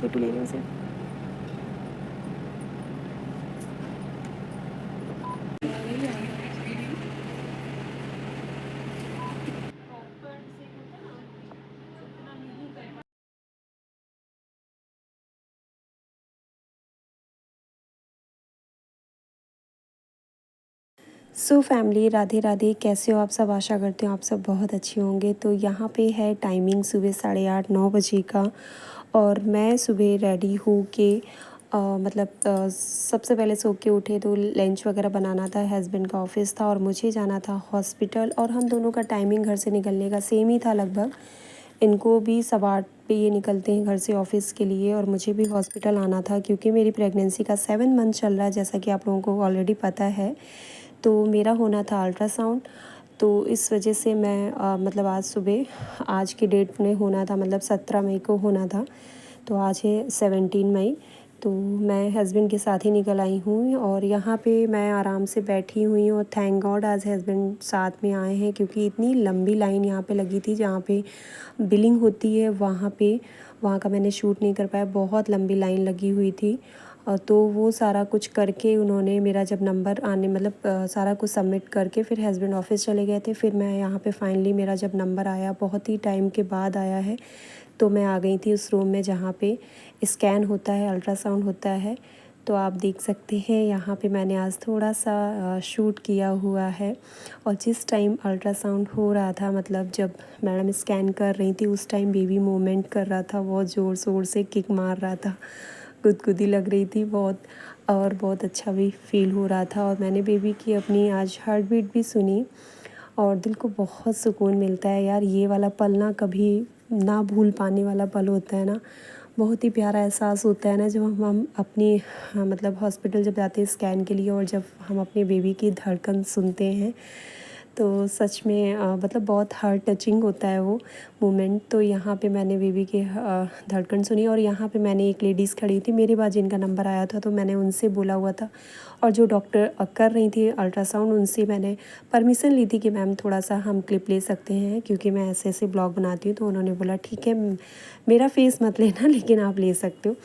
Photo ले रही हूँ उसे। So family, Radhe Radhe. कैसे हो आप सब? आशा करती हूँ आप सब बहुत अच्छे होंगे। तो यहाँ पे है टाइमिंग सुबह 8:30-9 बजे का, और मैं सुबह रेडी हो के सबसे पहले सो के उठे तो लंच वगैरह बनाना था, हस्बैंड का ऑफिस था और मुझे जाना था हॉस्पिटल, और हम दोनों का टाइमिंग घर से निकलने का सेम ही था लगभग। इनको भी 8:15 पे ये निकलते हैं घर से ऑफ़िस के लिए, और मुझे भी हॉस्पिटल आना था क्योंकि मेरी प्रेगनेंसी का 7 मंथ चल रहा है, जैसा कि आप लोगों को ऑलरेडी पता है। तो मेरा होना था अल्ट्रासाउंड, तो इस वजह से मैं आज सुबह, आज की डेट में होना था, मतलब 17 मई को होना था। तो आज है 17 मई। तो मैं हस्बैंड के साथ ही निकल आई हूँ, और यहाँ पे मैं आराम से बैठी हुई हूँ, और थैंक गॉड आज हस्बैंड साथ में आए हैं, क्योंकि इतनी लंबी लाइन यहाँ पे लगी थी जहाँ पे बिलिंग होती है, वहाँ का मैंने शूट नहीं कर पाया, बहुत लंबी लाइन लगी हुई थी। तो वो सारा कुछ करके उन्होंने मेरा जब नंबर आने सारा कुछ सबमिट करके फिर हस्बैंड ऑफिस चले गए थे। फिर मैं यहाँ पे फाइनली मेरा जब नंबर आया, बहुत ही टाइम के बाद आया है, तो मैं आ गई थी उस रूम में जहाँ पे स्कैन होता है, अल्ट्रासाउंड होता है। तो आप देख सकते हैं यहाँ पे मैंने आज थोड़ा सा शूट किया हुआ है, और जिस टाइम अल्ट्रासाउंड हो रहा था, मतलब जब मैडम स्कैन कर रही थी, उस टाइम बेबी मूवमेंट कर रहा था, बहुत ज़ोर शोर से किक मार रहा था, गुदगुदी लग रही थी बहुत, और बहुत अच्छा भी फील हो रहा था। और मैंने बेबी की अपनी आज हार्ट बीट भी सुनी, और दिल को बहुत सुकून मिलता है यार। ये वाला पल ना कभी ना भूल पाने वाला पल होता है ना, बहुत ही प्यारा एहसास होता है ना, जब हम अपनी हॉस्पिटल जब जाते हैं स्कैन के लिए, और जब हम अपने बेबी की धड़कन सुनते हैं, तो सच में बहुत हार्ट टचिंग होता है वो मोमेंट। तो यहाँ पे मैंने बेबी की धड़कन सुनी, और यहाँ पे मैंने एक लेडीज़ खड़ी थी मेरे बाद जिनका नंबर आया था, तो मैंने उनसे बोला हुआ था, और जो डॉक्टर कर रही थी अल्ट्रासाउंड, उनसे मैंने परमिशन ली थी कि मैम थोड़ा सा हम क्लिप ले सकते हैं, क्योंकि मैं ऐसे ऐसे ब्लॉग बनाती हूँ। तो उन्होंने बोला ठीक है, मेरा फेस मत लेना लेकिन आप ले सकते हो।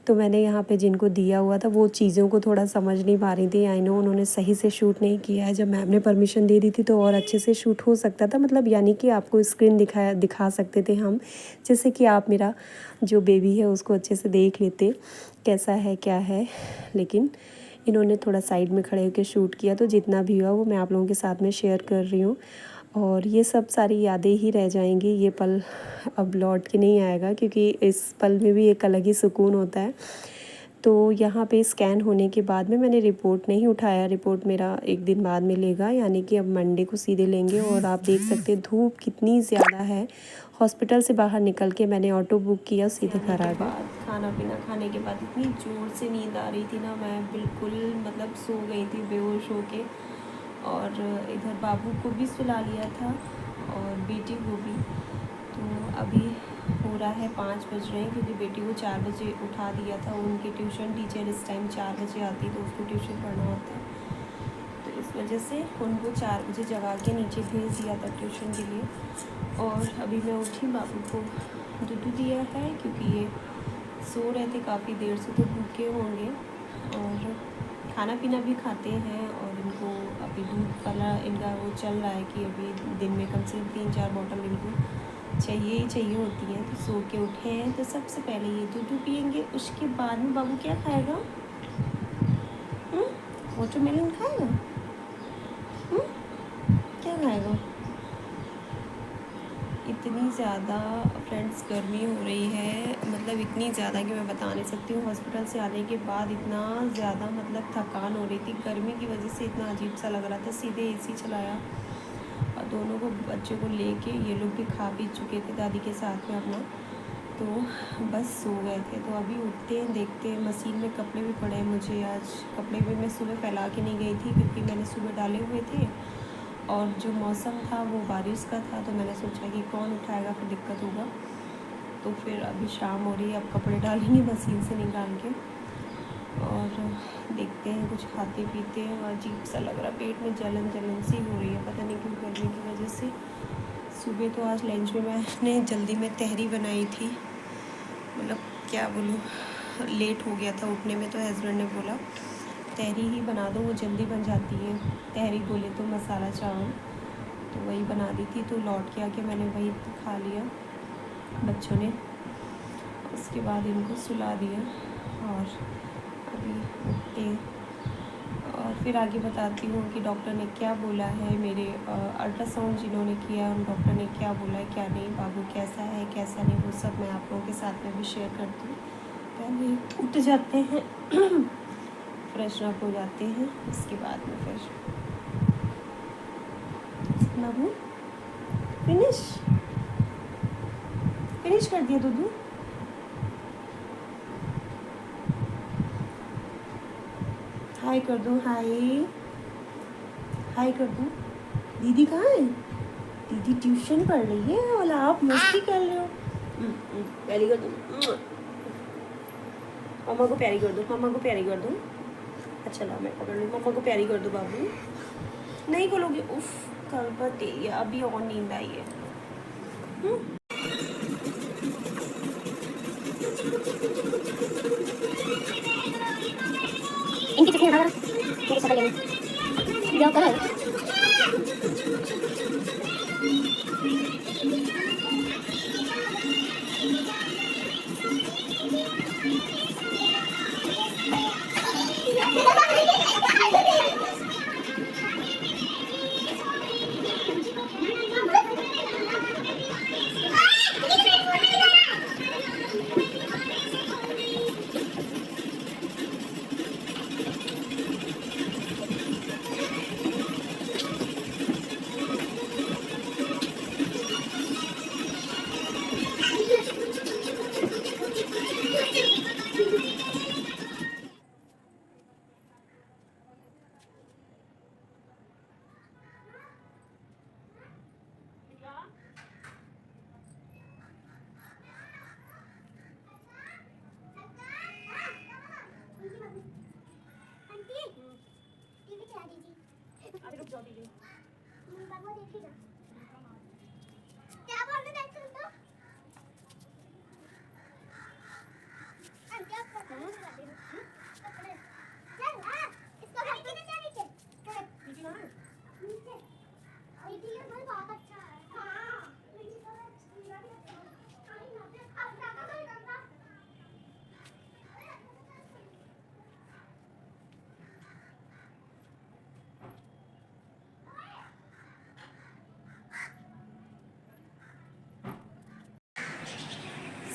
तो मैंने यहाँ पे जिनको दिया हुआ था वो चीज़ों को थोड़ा समझ नहीं पा रही थी। आई नो उन्होंने सही से शूट नहीं किया है, जब मैम ने परमिशन दे दी थी तो और अच्छे से शूट हो सकता था, यानी कि आपको स्क्रीन दिखा सकते थे हम, जैसे कि आप मेरा जो बेबी है उसको अच्छे से देख लेते कैसा है क्या है। लेकिन इन्होंने थोड़ा साइड में खड़े होकर शूट किया, तो जितना भी हुआ वो मैं आप लोगों के साथ में शेयर कर रही हूँ। और ये सब सारी यादें ही रह जाएंगी, ये पल अब लौट के नहीं आएगा, क्योंकि इस पल में भी एक अलग ही सुकून होता है। तो यहाँ पे स्कैन होने के बाद में मैंने रिपोर्ट नहीं उठाया, रिपोर्ट मेरा एक दिन बाद मिलेगा, यानी कि अब मंडे को सीधे लेंगे। और आप देख सकते हैं धूप कितनी ज़्यादा है। हॉस्पिटल से बाहर निकल के मैंने ऑटो बुक किया, सीधे घर आ गए। खाना पीना खाने के बाद इतनी ज़ोर से नींद आ रही थी ना, मैं बिल्कुल सो गई थी बेहोश हो के। और इधर बाबू को भी सुला लिया था और बेटी को भी। तो अभी हो रहा है 5 बज रहे हैं, क्योंकि बेटी को 4 बजे उठा दिया था। उनकी ट्यूशन टीचर इस टाइम 4 बजे आती, तो उसको ट्यूशन पढ़ना होता है, तो इस वजह से उनको 4 बजे जगा के नीचे भेज दिया था ट्यूशन के लिए। और अभी मैं उठी, बाबू को दूध दिया है, क्योंकि ये सो रहे थे काफ़ी देर से, तो भूखे होंगे। और खाना पीना भी खाते हैं, और इनको अभी दूध वाला इनका वो चल रहा है कि अभी दिन में कम से कम 3-4 बॉटल इनको चाहिए ही चाहिए होती है। तो सो के उठे हैं, तो सबसे पहले ये दूध पियेंगे, उसके बाद में बाबू क्या खाएगा? वाटरमेलन खाएगा? क्या खाएगा? इतनी ज़्यादा फ्रेंड्स गर्मी हो रही है, इतनी ज़्यादा कि मैं बता नहीं सकती हूँ। हॉस्पिटल से आने के बाद इतना ज़्यादा थकान हो रही थी, गर्मी की वजह से इतना अजीब सा लग रहा था। सीधे एसी चलाया, और दोनों को बच्चों को लेके ये लोग भी खा पी चुके थे दादी के साथ में अपना, तो बस सो गए थे। तो अभी उठते हैं, देखते हैं। मशीन में कपड़े भी पड़े हैं मुझे, आज कपड़े भी मैं सुबह फैला के नहीं गई थी, क्योंकि मैंने सुबह डाले हुए थे, और जो मौसम था वो बारिश का था, तो मैंने सोचा कि कौन उठाएगा, फिर दिक्कत होगा। तो फिर अभी शाम हो रही है, अब कपड़े डालेंगे मशीन से निकाल के, और देखते हैं कुछ खाते पीते हैं। अजीब सा लग रहा, पेट में जलन जलन सी हो रही है, पता नहीं क्यों, गर्मी की वजह से। सुबह तो आज लंच में मैंने जल्दी में तहरी बनाई थी, क्या बोलूँ, लेट हो गया था उठने में, तो हस्बैंड ने बोला तहरी ही बना दो, वो जल्दी बन जाती है। तहरी बोले तो मसाला चावल, तो वही बना दी थी। तो लौट के आके मैंने वही खा लिया बच्चों ने। उसके बाद इनको सुला दिया और अभी उठते और फिर आगे बताती हूँ कि डॉक्टर ने क्या बोला है। मेरे अल्ट्रासाउंड जिन्होंने किया उन डॉक्टर ने क्या बोला है क्या नहीं, बाबू कैसा है कैसा नहीं, वो सब मैं आप लोगों के साथ में भी शेयर करती हूँ। पहले उठ जाते हैं फ्रेश अप हो जाते हैं, उसके बाद में फिर बाबू फिनिश कर दिया दूधू। हाय कर दो, हाय कर दो। दीदी कहाँ है? दीदी ट्यूशन पढ़ रही है और आप मस्ती कर रहे हो। प्यारी कर दो, मम्मा को प्यारी कर दो, मम्मा को प्यारी कर दो। अच्छा ला मैं पकड़ लूँ, मम्मा को प्यारी कर दो बाबू। नहीं खोलोगे? उफ कल पर तेलिया, अभी और नींद आई है। इनकी चुटकी हटा मेरे पकड़ लेंगे जाओ करो।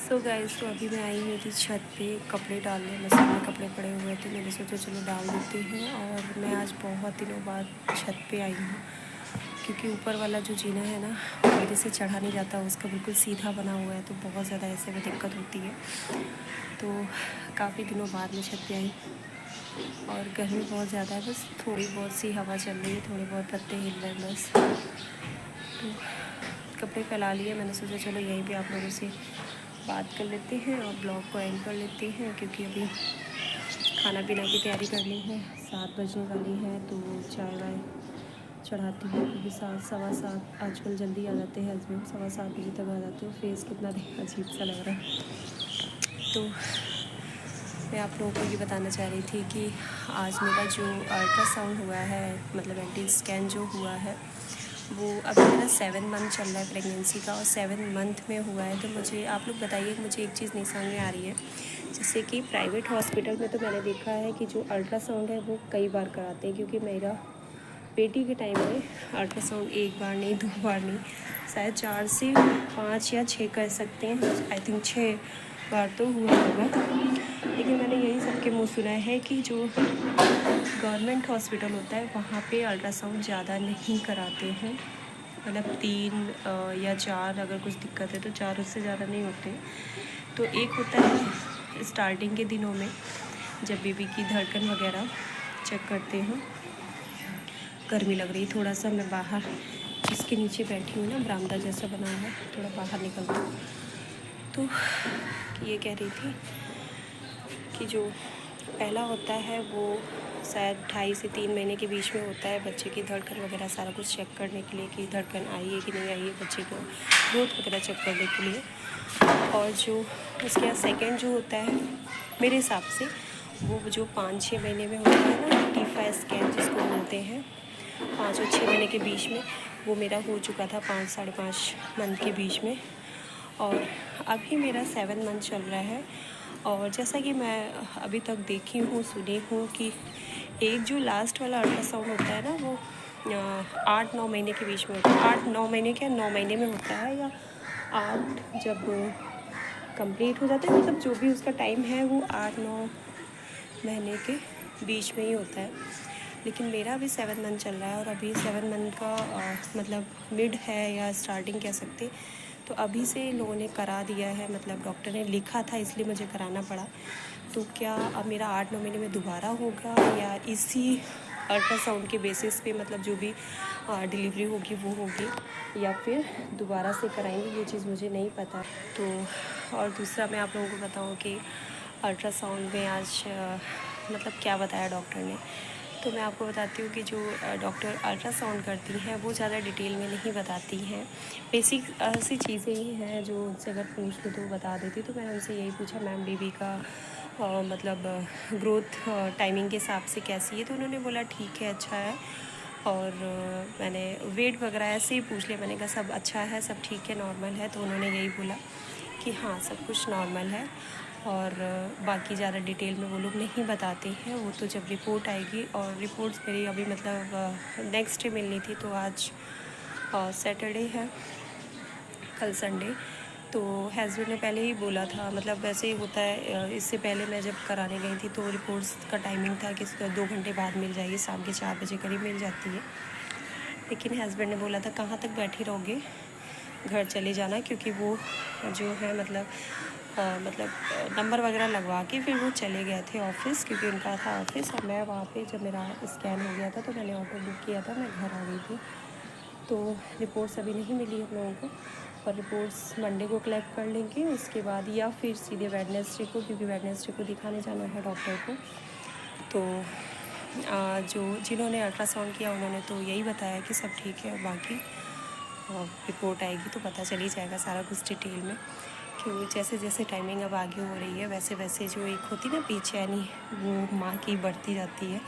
सो गाइस, तो अभी मैं आई हुई थी छत पे कपड़े डालने, मशीन में कपड़े पड़े हुए थे, मैंने सोचा चलो डाल देते हैं। और मैं आज बहुत दिनों बाद छत पे आई हूँ, क्योंकि ऊपर वाला जो जीना है ना मेरे से चढ़ा नहीं जाता, उसका बिल्कुल सीधा बना हुआ है, तो बहुत ज़्यादा ऐसे में दिक्कत होती है। तो काफ़ी दिनों बाद मैं छत पे आई और गर्मी बहुत ज़्यादा है, बस थोड़ी बहुत सी हवा चल रही है, थोड़े बहुत पत्ते हिल रहे हैं बस। तो कपड़े फैला लिए, मैंने सोचा चलो यहीं पे आप लोगों से बात कर लेते हैं और ब्लॉग को एंड कर लेते हैं, क्योंकि अभी खाना पीना की तैयारी करनी है, 7 बजने वाली है। तो चाय वाय चढ़ाती हूँ, क्योंकि 7 सवा 7 आजकल जल्दी आ जाते हैं हस्बैंड, 7:15 बजे तक आ जाते हो। फेस कितना अजीब सा लग रहा है। तो मैं आप लोगों को ये बताना चाह रही थी कि आज मेरा जो अल्ट्रासाउंड हुआ है, मतलब एंटी स्कैन जो हुआ है, वो अभी मेरा 7 मंथ चल रहा है प्रेगनेंसी का, और 7 मंथ में हुआ है। तो मुझे आप लोग बताइए, मुझे एक चीज़ नहीं समझ में आ रही है। जैसे कि प्राइवेट हॉस्पिटल में तो मैंने देखा है कि जो अल्ट्रासाउंड है वो कई बार कराते हैं, क्योंकि मेरा बेटी के टाइम में अल्ट्रासाउंड 1 बार नहीं 2 बार नहीं, शायद 4 से 5 या 6 कर सकते हैं, आई थिंक 6 बार तो हुआ होगा। लेकिन मैंने यही सबके मुँह सुना है कि जो गवर्नमेंट हॉस्पिटल होता है वहाँ पे अल्ट्रासाउंड ज़्यादा नहीं कराते हैं, मतलब 3 या 4, अगर कुछ दिक्कत है तो 4, उससे ज़्यादा नहीं होते। तो एक होता है स्टार्टिंग के दिनों में, जब बेबी की धड़कन वगैरह चेक करते हैं। गर्मी लग रही, थोड़ा सा मैं बाहर इसके नीचे बैठी हूँ ना, बरामदा जैसा बना हुआ है, थोड़ा बाहर निकलती हूँ। तो ये कह रही थी कि जो पहला होता है वो शायद 2.5 से 3 महीने के बीच में होता है बच्चे की धड़कन वगैरह सारा कुछ चेक करने के लिए कि धड़कन आई है कि नहीं आई है, बच्चे को ग्रोथ वगैरह चेक करने के लिए। और जो उसके बाद सेकेंड जो होता है मेरे हिसाब से वो जो 5-6 महीने में होता है ना, टीफा स्कैन जिसको बोलते हैं, 5 और 6 महीने के बीच में, वो मेरा हो चुका था 5 साढ़े 5 मंथ के बीच में। और अभी मेरा 7 मंथ चल रहा है। और जैसा कि मैं अभी तक देखी हूँ, सुनी हूँ कि एक जो लास्ट वाला अल्ट्रासाउंड होता है ना, वो 8-9 महीने के बीच में होता है। 8-9 महीने क्या 9 महीने में होता है, या 8 जब कंप्लीट हो जाता है, मतलब जो भी उसका टाइम है वो 8-9 महीने के बीच में ही होता है। लेकिन मेरा अभी 7 मंथ चल रहा है, और अभी 7 मंथ का मतलब मिड है या स्टार्टिंग कह सकते। तो अभी से लोगों ने करा दिया है, मतलब डॉक्टर ने लिखा था इसलिए मुझे कराना पड़ा। तो क्या अब मेरा 8-9 महीने में दोबारा होगा, या इसी अल्ट्रासाउंड के बेसिस पे मतलब जो भी डिलीवरी होगी वो होगी, या फिर दोबारा से कराएंगे, ये चीज़ मुझे नहीं पता। तो और दूसरा मैं आप लोगों को बताऊँ कि अल्ट्रासाउंड में आज मतलब क्या बताया डॉक्टर ने। तो मैं आपको बताती हूँ कि जो डॉक्टर अल्ट्रासाउंड करती हैं वो ज़्यादा डिटेल में नहीं बताती हैं। बेसिक सी चीज़ें ही हैं जो उनसे अगर पूछ लो तो वो बता देती। तो मैंने उनसे यही पूछा, मैम बेबी का मतलब ग्रोथ टाइमिंग के हिसाब से कैसी है। तो उन्होंने बोला ठीक है, अच्छा है। और मैंने वेट वगैरह ऐसे ही पूछ लिया, मैंने कहा सब अच्छा है, सब ठीक है, नॉर्मल है। तो उन्होंने यही बोला कि हाँ सब कुछ नॉर्मल है, और बाकी ज़्यादा डिटेल में वो लोग नहीं बताते हैं। वो तो जब रिपोर्ट आएगी, और रिपोर्ट्स मेरी अभी मतलब नेक्स्ट डे मिलनी थी। तो आज सैटरडे है, कल संडे। तो हस्बैंड ने पहले ही बोला था, मतलब वैसे ही होता है, इससे पहले मैं जब कराने गई थी तो रिपोर्ट्स का टाइमिंग था कि 2 घंटे बाद मिल जाएगी, शाम के 4 बजे करीब मिल जाती है। लेकिन हस्बैंड ने बोला था कहाँ तक बैठी रहोगे, घर चले जाना, क्योंकि वो जो है मतलब नंबर वगैरह लगवा के फिर वो चले गए थे ऑफ़िस, क्योंकि उनका था ऑफ़िस। और मैं वहाँ पे जब मेरा स्कैन हो गया था तो मैंने ऑटो बुक किया था, मैं घर आ गई थी। तो रिपोर्ट्स अभी नहीं मिली हम लोगों को, और रिपोर्ट्स मंडे को कलेक्ट कर लेंगे उसके बाद, या फिर सीधे वेडनेसडे को, क्योंकि वेडनेसडे को दिखाने जाना है डॉक्टर को। तो जो जिन्होंने अल्ट्रासाउंड किया उन्होंने तो यही बताया कि सब ठीक है, बाकी रिपोर्ट आएगी तो पता चल ही जाएगा सारा कुछ डिटेल में। क्यों जैसे जैसे टाइमिंग अब आगे हो रही है वैसे वैसे जो एक होती ना बेचैनी, वो माँ की बढ़ती जाती है।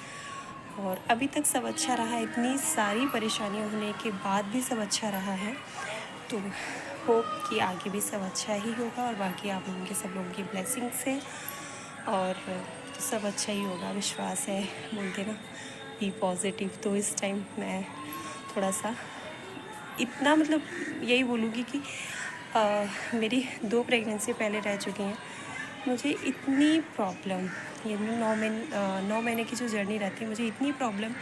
और अभी तक सब अच्छा रहा, इतनी सारी परेशानियाँ होने के बाद भी सब अच्छा रहा है। तो होप कि आगे भी सब अच्छा ही होगा, और बाकी आप लोगों के सब लोगों की ब्लेसिंग्स है, और सब अच्छा ही होगा, विश्वास है, बोलते ना बी पॉजिटिव। तो इस टाइम मैं थोड़ा सा इतना मतलब यही बोलूँगी कि मेरी 2 प्रेगनेंसी पहले रह चुकी हैं। मुझे इतनी प्रॉब्लम, ये 9 महीने की जो जर्नी रहती है, मुझे इतनी प्रॉब्लम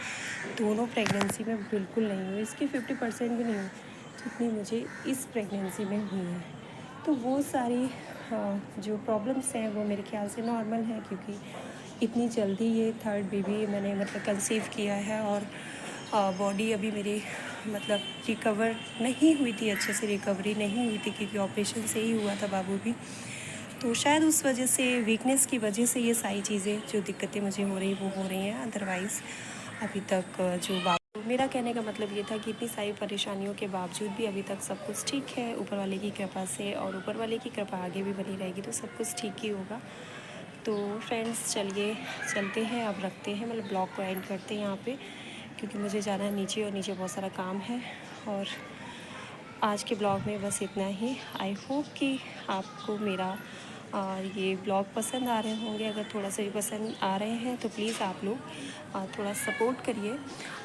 दोनों प्रेगनेंसी में बिल्कुल नहीं हुई, इसकी 50% भी नहीं हुई जितनी मुझे इस प्रेगनेंसी में हुई है। तो वो सारी जो प्रॉब्लम्स हैं वो मेरे ख्याल से नॉर्मल है, क्योंकि इतनी जल्दी ये थर्ड बेबी मैंने मतलब कंसीव किया है, और बॉडी अभी मेरी मतलब रिकवर नहीं हुई थी, अच्छे से रिकवरी नहीं हुई थी, क्योंकि ऑपरेशन से ही हुआ था बाबू भी। तो शायद उस वजह से, वीकनेस की वजह से ये सारी चीज़ें जो दिक्कतें मुझे हो रही वो हो रही हैं। अदरवाइज़ अभी तक जो बाबू, मेरा कहने का मतलब ये था कि इतनी सारी परेशानियों के बावजूद भी अभी तक सब कुछ ठीक है ऊपर वाले की कृपा से, और ऊपर वाले की कृपा आगे भी बनी रहेगी तो सब कुछ ठीक ही होगा। तो फ्रेंड्स चलिए चलते हैं, अब रखते हैं, मतलब ब्लॉग को एंड करते हैं यहाँ पे, क्योंकि मुझे जाना है नीचे, और नीचे बहुत सारा काम है। और आज के ब्लॉग में बस इतना ही। आई होप कि आपको मेरा ये ब्लॉग पसंद आ रहे होंगे। अगर थोड़ा सा भी पसंद आ रहे हैं तो प्लीज़ आप लोग थोड़ा सपोर्ट करिए,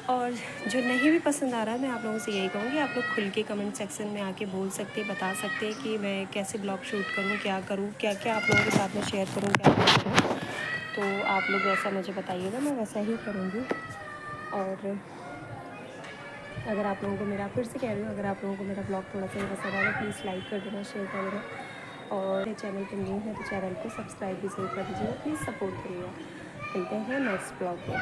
और जो नहीं भी पसंद आ रहा है मैं आप लोगों से यही कहूँगी, आप लोग खुल के कमेंट सेक्शन में आके बोल सकते हैं, बता सकते हैं कि मैं कैसे ब्लॉग शूट करूँ, क्या करूँ, क्या क्या आप लोगों के साथ में शेयर करूँ, क्या क्या करूँ। तो आप लोग वैसा मुझे बताइएगा, मैं वैसा ही करूँगी। और अगर आप लोगों को मेरा, फिर से कह रही हूँ, अगर आप लोगों को मेरा ब्लॉग थोड़ा सा भी पसंद आएगा प्लीज़ लाइक कर देना, शेयर कर देना, और चैनल पर न्यू है तो चैनल को सब्सक्राइब भी ज़रूर कर दीजिएगा। प्लीज़ सपोर्ट करिएगा। मिलते हैं नेक्स्ट ब्लॉग में।